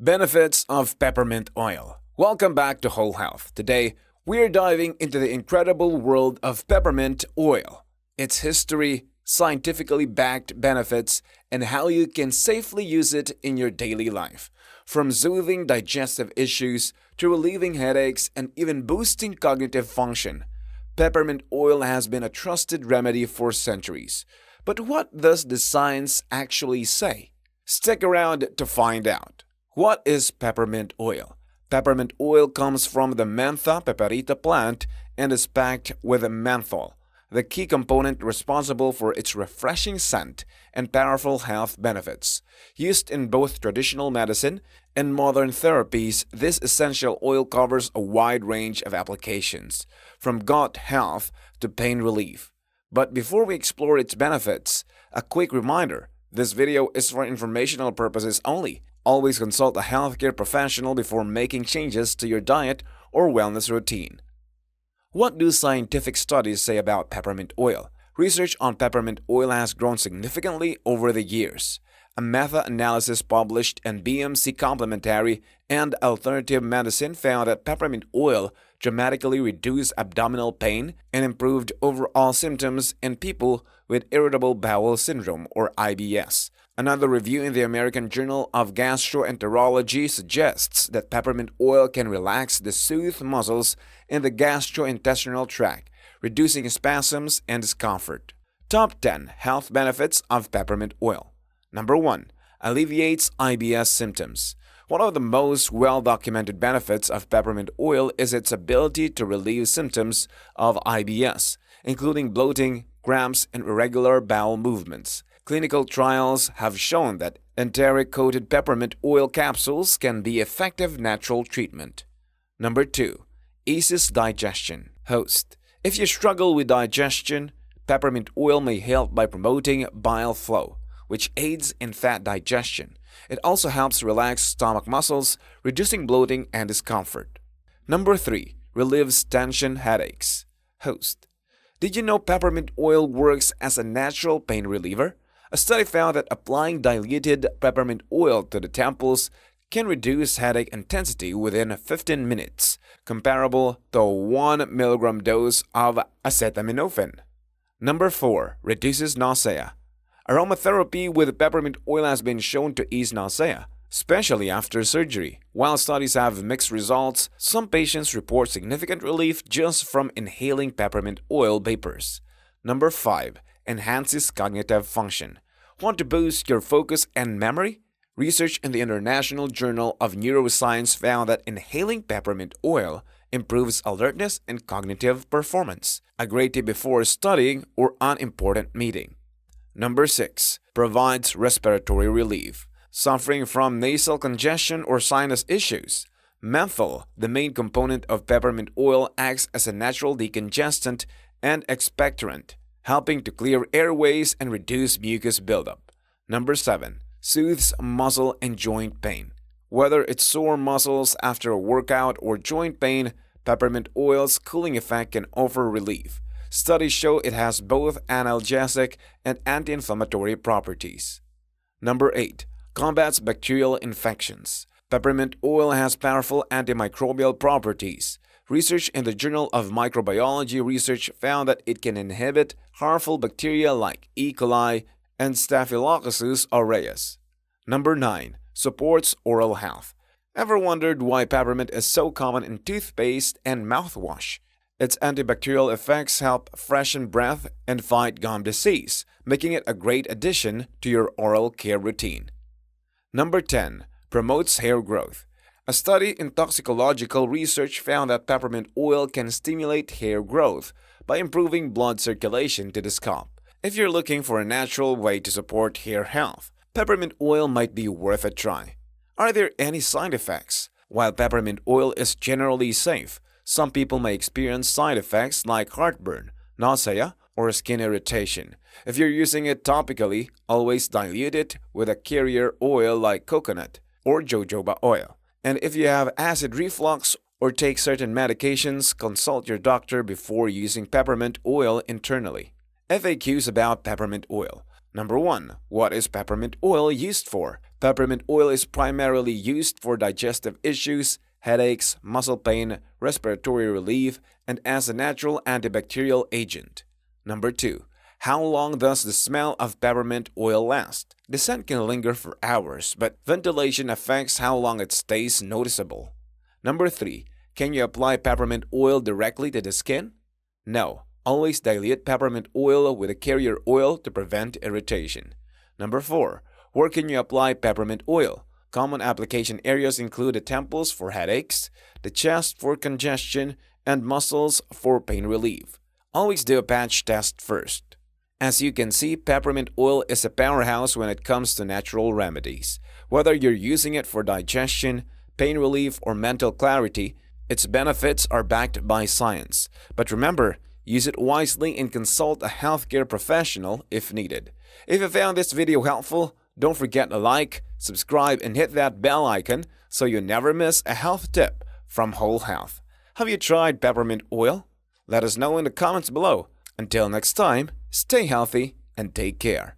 Benefits of peppermint oil. Welcome back to Whole Health. Today, we're diving into the incredible world of peppermint oil, its history, scientifically backed benefits, and how you can safely use it in your daily life. From soothing digestive issues to relieving headaches and even boosting cognitive function, peppermint oil has been a trusted remedy for centuries. But what does the science actually say? Stick around to find out. What is peppermint oil? Peppermint oil comes from the Mentha piperita plant and is packed with menthol, the key component responsible for its refreshing scent and powerful health benefits. Used in both traditional medicine and modern therapies, this essential oil covers a wide range of applications, from gut health to pain relief. But before we explore its benefits, a quick reminder: this video is for informational purposes only. Always consult a healthcare professional before making changes to your diet or wellness routine. What do scientific studies say about peppermint oil? Research on peppermint oil has grown significantly over the years. A meta-analysis published in BMC Complementary and Alternative Medicine found that peppermint oil dramatically reduced abdominal pain and improved overall symptoms in people with irritable bowel syndrome or IBS. Another review in the American Journal of Gastroenterology suggests that peppermint oil can relax the soothed muscles in the gastrointestinal tract, reducing spasms and discomfort. Top 10 Health Benefits of Peppermint Oil. Number 1. Alleviates IBS symptoms. One of the most well-documented benefits of peppermint oil is its ability to relieve symptoms of IBS, including bloating, cramps, and irregular bowel movements. Clinical trials have shown that enteric-coated peppermint oil capsules can be effective natural treatment. Number 2. Eases digestion. Host. If you struggle with digestion, peppermint oil may help by promoting bile flow, which aids in fat digestion. It also helps relax stomach muscles, reducing bloating and discomfort. Number 3. Relieves tension headaches. Host. Did you know peppermint oil works as a natural pain reliever? A study found that applying diluted peppermint oil to the temples can reduce headache intensity within 15 minutes, comparable to a 1 mg dose of acetaminophen. Number 4. Reduces nausea. Aromatherapy with peppermint oil has been shown to ease nausea, especially after surgery. While studies have mixed results, some patients report significant relief just from inhaling peppermint oil vapors. Number 5. Enhances cognitive function. Want to boost your focus and memory? Research in the International Journal of Neuroscience found that inhaling peppermint oil improves alertness and cognitive performance, a great tip before studying or an important meeting. Number 6. Provides respiratory relief. Suffering from nasal congestion or sinus issues? Menthol, the main component of peppermint oil, acts as a natural decongestant and expectorant, helping to clear airways and reduce mucus buildup. Number 7. Soothes muscle and joint pain. Whether it's sore muscles after a workout or joint pain, peppermint oil's cooling effect can offer relief. Studies show it has both analgesic and anti-inflammatory properties. Number 8. Combats bacterial infections. Peppermint oil has powerful antimicrobial properties. Research in the Journal of Microbiology Research found that it can inhibit harmful bacteria like E. coli and Staphylococcus aureus. Number 9. Supports oral health. Ever wondered why peppermint is so common in toothpaste and mouthwash? Its antibacterial effects help freshen breath and fight gum disease, making it a great addition to your oral care routine. Number 10. Promotes hair growth. A study in toxicological research found that peppermint oil can stimulate hair growth by improving blood circulation to the scalp. If you're looking for a natural way to support hair health, peppermint oil might be worth a try. Are there any side effects? While peppermint oil is generally safe, some people may experience side effects like heartburn, nausea, or skin irritation. If you're using it topically, always dilute it with a carrier oil like coconut or jojoba oil. And if you have acid reflux or take certain medications, consult your doctor before using peppermint oil internally. FAQs about peppermint oil. Number 1. What is peppermint oil used for? Peppermint oil is primarily used for digestive issues, headaches, muscle pain, respiratory relief, and as a natural antibacterial agent. Number 2. How long does the smell of peppermint oil last? The scent can linger for hours, but ventilation affects how long it stays noticeable. Number 3. Can you apply peppermint oil directly to the skin? No. Always dilute peppermint oil with a carrier oil to prevent irritation. Number 4. Where can you apply peppermint oil? Common application areas include the temples for headaches, the chest for congestion, and muscles for pain relief. Always do a patch test first. As you can see, peppermint oil is a powerhouse when it comes to natural remedies. Whether you're using it for digestion, pain relief, or mental clarity, its benefits are backed by science. But remember, use it wisely and consult a healthcare professional if needed. If you found this video helpful, don't forget to like, subscribe, and hit that bell icon so you never miss a health tip from Whole Health. Have you tried peppermint oil? Let us know in the comments below. Until next time, stay healthy and take care.